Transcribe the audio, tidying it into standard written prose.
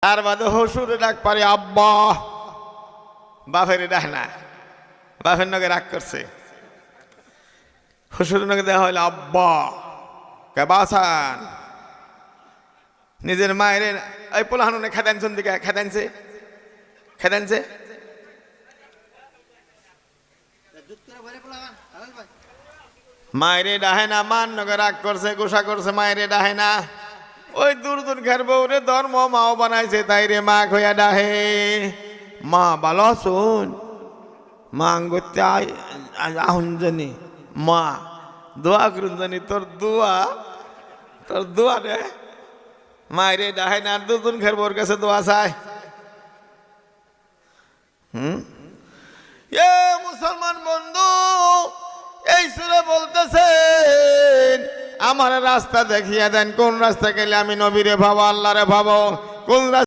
তার বাদে হসুরে ডাক পারে আব্বা, বাপের ডাক না, বাপের নগে রাগ করছে। হসুরের নগে দেখা হইলে আব্বা কে বাসান, নিজের মায়ের এই পোলাহানুনে খেদানছেন দিকে খেদানছে খেদানছে মায়েরে ডাহে না, মান নগে রাগ করছে, গোসা করছে, মায়েরে ডাহে না। ওই দূর দূর ঘের বউরে ধর্ম মাও বানাইছে, তাই রে মা খইয়া ডাহে। মা ভালো শুন, মা আঙ্গুতে আহুন জানি, মা দোয়া করুন জানি, তোর দোয়া রে মায়েরে ডাহে না, দূর দূর ঘের বউর কাছে দোয়া চায়। এ মুসলমান বন্ধু, এই সুরে বলতেছেন আমার রাস্তা দেখিয়ে দেন, কোন রাস্তা গেলে আমি নবীরে ভাবো, আল্লাহরে ভাবো, কোন রাস্তা